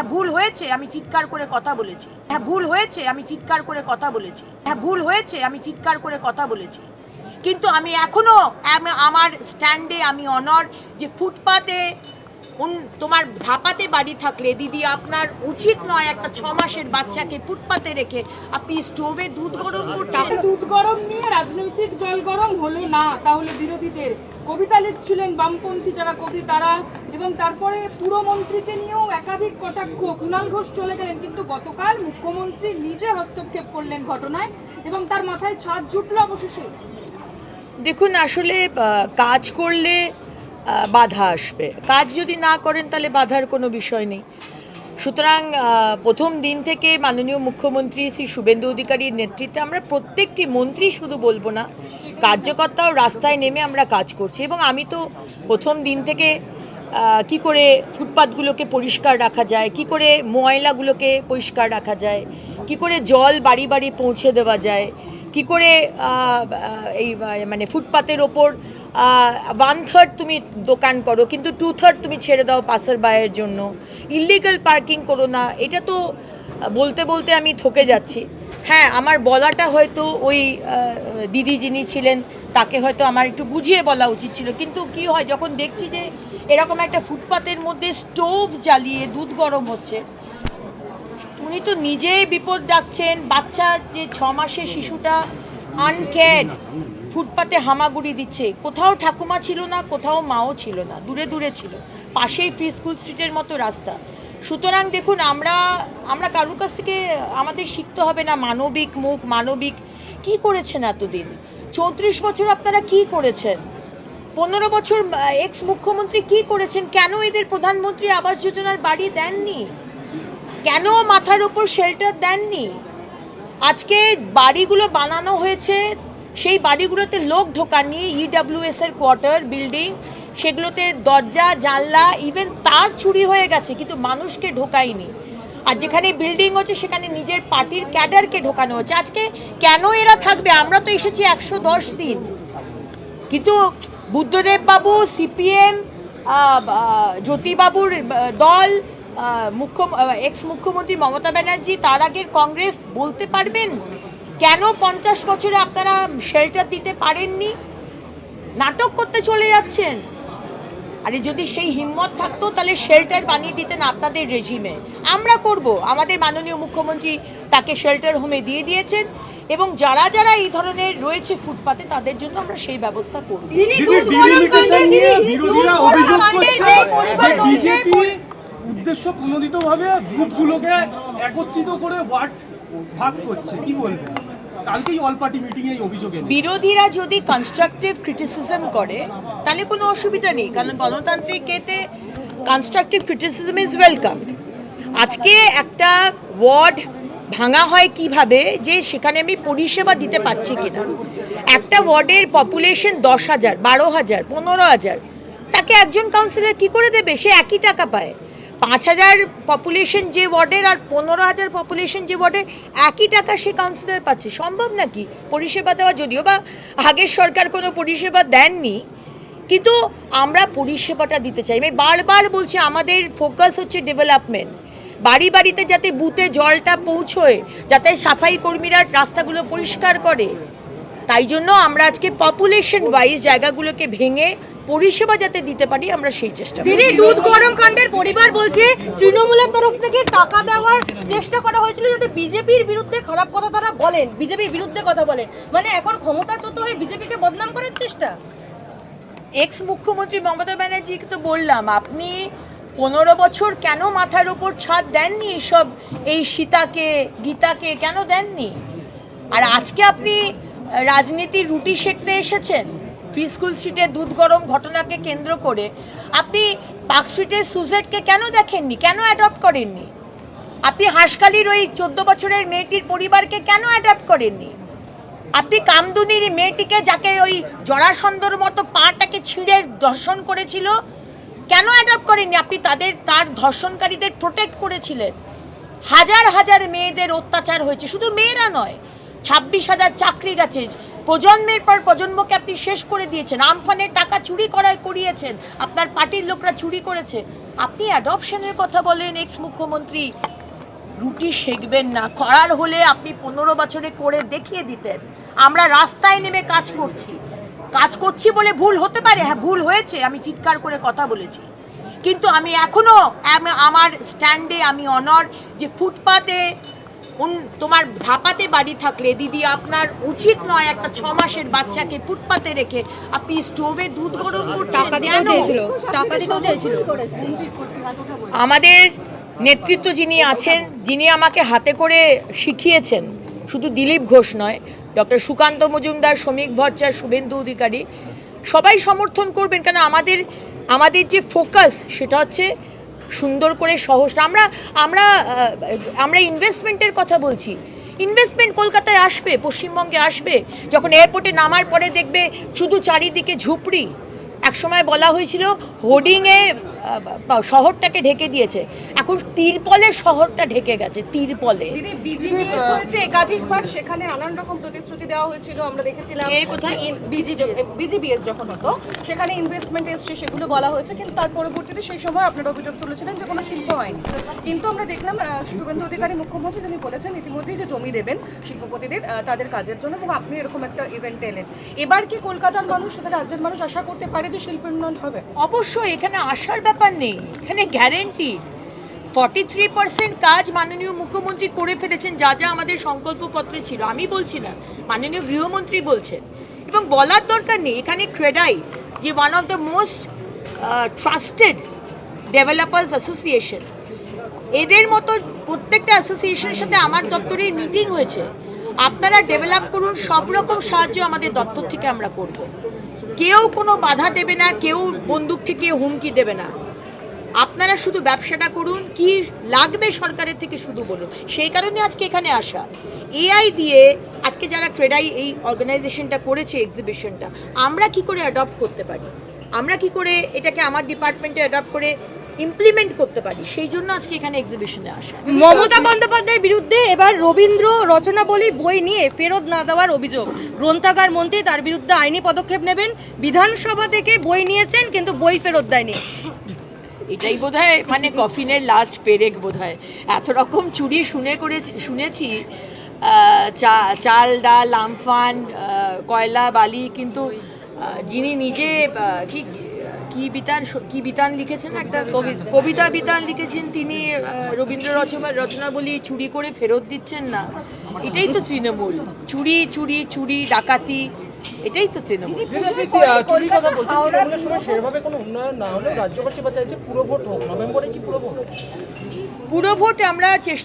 হ্যাঁ ভুল হয়েছে, আমি চিৎকার করে কথা বলেছি। হ্যাঁ ভুল হয়েছে, আমি চিৎকার করে কথা বলেছি। হ্যাঁ ভুল হয়েছে, আমি চিৎকার করে কথা বলেছি। কিন্তু আমি এখনো আমার স্ট্যান্ডে আমি অনর যে ফুটপাতে তোমার ধাপাতে বাড়ি থাকলে দিদি আপনার উচিত নয় একটা 6 মাসের বাচ্চাকে ফুটপাতে রেখে আপনি স্টোভে দুধ গরম করছেন। দুধ গরম নিয়ে রাজনৈতিক জল গরম হলো না, তাহলে বিরোধীদের কবিতা লিখছিলেন বামপন্থী যারা কবি তারা, এবং তারপরে পুরমন্ত্রীকে নিয়েও একাধিক কটাক্ষ। কুণাল ঘোষ চলে গেলেন, কিন্তু গতকাল মুখ্যমন্ত্রী নিজে হস্তক্ষেপ করলেন ঘটনায় এবং তার মাথায় ছাদ জুটলো অবশেষে। দেখুন আসলে কাজ করলে বাধা আসবে, কাজ যদি না করেন তাহলে বাধার কোনো বিষয় নেই। সুতরাং প্রথম দিন থেকে মাননীয় মুখ্যমন্ত্রী শ্রী শুভেন্দু অধিকারীর নেতৃত্বে আমরা প্রত্যেকটি মন্ত্রী শুধু বলবো না, কার্যকর্তাও রাস্তায় নেমে আমরা কাজ করছি। এবং আমি তো প্রথম দিন থেকে কি করে ফুটপাতগুলোকে পরিষ্কার রাখা যায়, কি করে ময়লাগুলোকে পরিষ্কার রাখা যায়, কি করে জল বাড়ি বাড়ি পৌঁছে দেওয়া যায়, কি করে এই মানে ফুটপাতের ওপর 1/3 তুমি দোকান করো কিন্তু 2/3 তুমি ছেড়ে দাও পাসার বাইয়ের জন্য, ইলিগাল পার্কিং করো না। এটা তো বলতে বলতে আমি থকে যাচ্ছি। হ্যাঁ আমার বলাটা হয়তো ওই দিদি যিনি ছিলেন তাকে হয়তো আমার একটু বুঝিয়ে বলা উচিত ছিল, কিন্তু কি হয় যখন দেখছি যে এরকম একটা ফুটপাতের মধ্যে স্টোভ জ্বালিয়ে দুধ গরম হচ্ছে, উনি তো নিজেই বিপদ ডাকছেন। বাচ্চা যে 6 মাসের শিশুটা আনকেয়ার্ড ফুটপাতে হামাগুড়ি দিচ্ছে, কোথাও ঠাকুমা ছিল না, কোথাও মাও ছিল না, দূরে দূরে ছিল, পাশেই ফ্রি স্কুল স্ট্রিটের মতো রাস্তা। সুতরাং দেখুন আমরা কারোর কাছ থেকে আমাদের শিখতে হবে না মানবিক মুখ, মানবিক কি করেছেন এতদিন 34 বছর আপনারা কি করেছেন, 15 বছর এক্স মুখ্যমন্ত্রী কি করেছেন, কেন এদের প্রধানমন্ত্রী আবাস যোজনার বাড়ি দেননি, কেন মাথার উপর শেল্টার দেননি। আজকে বাড়িগুলো বানানো হয়েছে, সেই বাড়িগুলোতে লোক ঢোকাননি, ইডব্লিউএস এর কোয়ার্টার বিল্ডিং, সেগুলোতে দরজা জানলা ইভেন তার চুরি হয়ে গেছে, কিন্তু মানুষকে ঢোকায়নি। আর যেখানে বিল্ডিং হচ্ছে সেখানে নিজের পার্টির ক্যাডারকে ঢোকানো হচ্ছে। আজকে কেন এরা থাকবে, আমরা তো এসেছি 110 দিন, কিন্তু বুদ্ধদেব বাবু, সিপিএম, জ্যোতিবাবুর দল, এক্স মুখ্যমন্ত্রী মমতা ব্যানার্জি, তার আগের কংগ্রেস বলতে পারবেন কেন 50 বছরে আপনারা শেল্টার দিতে পারেননি? নাটক করতে চলে যাচ্ছেন। আরে যদি সেই হিম্মত থাকতো তাহলে শেল্টার বানিয়ে দিতেন আপনাদের রেজিমে, আমরা করব। আমাদের মাননীয় মুখ্যমন্ত্রী তাকে শেল্টার হোমে দিয়ে দিয়েছেন এবং যারা যারা এই ধরনের রয়েছে ফুটপাতে তাদের জন্য আমরা সেই ব্যবস্থা করব। উদ্দেশ্য প্রণোদিতভাবে বুথগুলোকে একত্রিত করে ওয়ার্ড ভাগ করছে, কি বলবেন? কালকেই অল পার্টি মিটিং এই অভিযোগ এনে বিরোধীরা যদি কনস্ট্রাকটিভ ক্রিটিসিজম করে তাহলে কোনো অসুবিধা নেই, কারণ গণতান্ত্রিক এতে কনস্ট্রাকটিভ ক্রিটিসিজম ইজ ওয়েলকাম। আজকে একটা ওয়ার্ড ভাঙা হয় কিভাবে, যে সেখানে আমি পরিষেবা দিতে পারছি কিনা। একটা ওয়ার্ডের পপুলেশন 10,000, 12,000, 15,000, তাকে একজন কাউন্সিলর কি করে দেবে? সে একই টাকা পায়। 5,000 পপুলেশন যে ওয়ার্ডের আর 15,000 পপুলেশন যে ওয়ার্ডের, একই টাকা সে কাউন্সিলর পাচ্ছে। সম্ভব নাকি পরিষেবা দেওয়া? যদিও বা আগের সরকার কোনো পরিষেবা দেননি, কিন্তু আমরা পরিষেবাটা দিতে চাই। আমি বারবার বলছি আমাদের ফোকাস হচ্ছে ডেভেলপমেন্ট, বাড়ি বাড়িতে যাতে বুথে জলটা পৌঁছয়, যাতে সাফাই কর্মীরা রাস্তাগুলো পরিষ্কার করে। তাই জন্য আমরা আজকে পপুলেশন ওয়াইজ জায়গাগুলোকে ভেঙে পরিষেবা যাতে দিতে পারি আমরা সেই চেষ্টা করি। দুধ গরম কাণ্ডের পরিবার বলছে তৃণমূলের তরফ থেকে টাকা দেওয়ার চেষ্টা করা হয়েছিল যাতে বিজেপির বিরুদ্ধে খারাপ কথা তারা বলেন, বিজেপির বিরুদ্ধে কথা বলেন, মানে এখন ক্ষমতাচ্যুত হয়ে বিজেপিকে বদনাম করার চেষ্টা। এক্স মুখ্যমন্ত্রী মমতা ব্যানার্জিকে তো বললাম, আপনি 15 বছর কেন মাথার ওপর ছাদ দেননি এইসব, এই সীতাকে গীতাকে কেন দেননি? আর আজকে আপনি রাজনীতির রুটি সেঁকতে এসেছেন। ফ্রি স্কুল স্ট্রিটের দুধ গরম ঘটনাকে কেন্দ্র করে আপনি পার্ক স্ট্রিটের সুজেটকে কেন দেখেননি, কেন অ্যাডপ্ট করেননি? আপনি হাঁসখালির ওই 14 বছরের মেয়েটির পরিবারকে কেন অ্যাডপ্ট করেননি? আপনি কামদুনির মেয়েটিকে, যাকে ওই জরাসন্ধর মতো পাটাকে ছিঁড়ে ধর্ষণ করেছিল, কেন অ্যাডপ্ট করেননি? আপনি তার ধর্ষণকারীদের প্রোটেক্ট করেছিলেন। হাজার হাজার মেয়েদের অত্যাচার হয়েছে, শুধু মেয়েরা নয়, 26,000 চাকরি গেছে, প্রজন্মের পর প্রজন্মকে আপনি শেষ করে দিয়েছেন। আমফানের টাকা চুরি করিয়েছেন, আপনার পার্টির লোকরা চুরি করেছে। আপনি অ্যাডপশনের কথা বলেন, এক্স মুখ্যমন্ত্রী। রুটি সেঁকবেন না, করার হলে আপনি 15 বছরে করে দেখিয়ে দিতেন। আমরা রাস্তায় নেমে কাজ করছি বলে ভুল হতে পারে, হ্যাঁ ভুল হয়েছে, আমি চিৎকার করে কথা বলেছি, কিন্তু আমি এখনো আমার স্ট্যান্ডে আমি অনর যে ফুটপাতে তোমার ধাপাতে বাড়ি থাকলে দিদি আপনার উচিত নয় একটা 6 মাসের বাচ্চাকে ফুটপাতে রেখে আপনি স্টোভে দুধ গরম করছেন কেন? আমাদের নেতৃত্ব যিনি আছেন, যিনি আমাকে হাতে করে শিখিয়েছেন, শুধু দিলীপ ঘোষ নয়, ডক্টর সুকান্ত মজুমদার, শ্রমিক ভট্টাচার্য, শুভেন্দু অধিকারী, সবাই সমর্থন করবেন। কেন আমাদের যে ফোকাস সেটা হচ্ছে সুন্দর করে সহজ। আমরা ইনভেস্টমেন্টের কথা বলছি। ইনভেস্টমেন্ট কলকাতায় আসবে, পশ্চিমবঙ্গে আসবে। যখন এয়ারপোর্টে নামার পরে দেখবে শুধু চারিদিকে ঝুপড়ি। একসময় বলা হয়েছিল হোর্ডিংয়ে শহরটাকে ঢেকে দিয়েছে, এখন তিরপলে শহরটা ঢেকে গেছে, তিরপলে। বিজিবিএস হয়েছে একাধিকবার, সেখানে নানান রকম প্রতিশ্রুতি দেওয়া হয়েছিল, আমরা দেখেছিলাম। কোথায়? বিজিবিএস যখন হতো সেখানে ইনভেস্টমেন্ট এসছে, সেগুলো বলা হয়েছে, কিন্তু তার পরবর্তীতে সেই সময় আপনারা অভিযোগ তুলেছিলেন যে কোনো শিল্প হয়নি। কিন্তু আমরা দেখলাম শুভেন্দু অধিকারী মুখ্যমন্ত্রী তিনি বলেছেন ইতিমধ্যেই যে জমি দেবেন শিল্পপতিদের তাদের কাজের জন্য, এবং আপনি এরকম একটা ইভেন্টে এলেন। এবার কি কলকাতার মানুষ, তাদের রাজ্যের মানুষ আশা করতে পারে যে শিল্প উন্নয়ন হবে? অবশ্যই, এখানে আসার ব্যাপার নেই, এখানে গ্যারেন্টি। 43% কাজ মাননীয় মুখ্যমন্ত্রী করে ফেলেছেন, যা যা আমাদের সংকল্পপত্রে ছিল। আমি বলছি না, মাননীয় গৃহমন্ত্রী বলছেন, এবং বলার দরকার নেই। এখানে ক্রেডাই যে one of the most trusted developers association, এদের মতো প্রত্যেকটা অ্যাসোসিয়েশনের সাথে আমার দপ্তরের মিটিং হয়েছে। আপনারা ডেভেলপ করুন, সব রকম সাহায্য আমাদের দপ্তর থেকে আমরা করব। কেউ কোনো বাধা দেবে না, কেউ বন্দুক থেকে হুমকি দেবে না। আপনারা শুধু ব্যবসাটা করুন, কি লাগবে সরকারের থেকে শুধু বলুন। সেই কারণে আজকে এখানে আসা। এআই দিয়ে আজকে যারা ক্রেডাই এই অর্গানাইজেশনটা করেছে, এক্সিবিশনটা, আমরা কি করে অ্যাডপ্ট করতে পারি, আমরা কি করে এটাকে আমার ডিপার্টমেন্টে অ্যাডপ্ট করে ইমপ্লিমেন্ট করতে পারি, সেই জন্য আজকে এখানে এক্সিবিশনে আসা। মমতা বন্দ্যোপাধ্যায়ের বিরুদ্ধে এবার রবীন্দ্র রচনাবলী বই নিয়ে ফেরত না দেওয়ার অভিযোগ। গ্রন্থাগার মন্ত্রী তার বিরুদ্ধে আইনি পদক্ষেপ নেবেন। বিধানসভা থেকে বই নিয়েছেন কিন্তু বই ফেরত দেয়নি। এটাই বোধহয় মানে কফিনের লাস্ট পেরেক বোধহয়। এত রকম চুরি শুনেছি, চাল ডাল আমফান কয়লা বালি, কিন্তু যিনি নিজে কি বিতান লিখেছেন, একটা কবিতা বিতান লিখেছেন, তিনি রবীন্দ্র রচনাবলী চুরি করে ফেরত দিচ্ছেন না। এটাই তো তৃণমূল, চুরি চুরি চুরি ডাকাতি, এটাই তো তৃণমূল। চুরির কথা বলছেন, তৃণমূলের সময় সেভাবে কোনো উন্নয়ন না হলেও রাজ্যবাসী বা চাইছে পুরো ভোট হোক, নভেম্বরে কি পুরো ভোট? পুরো ভোট আমরা চেষ্টা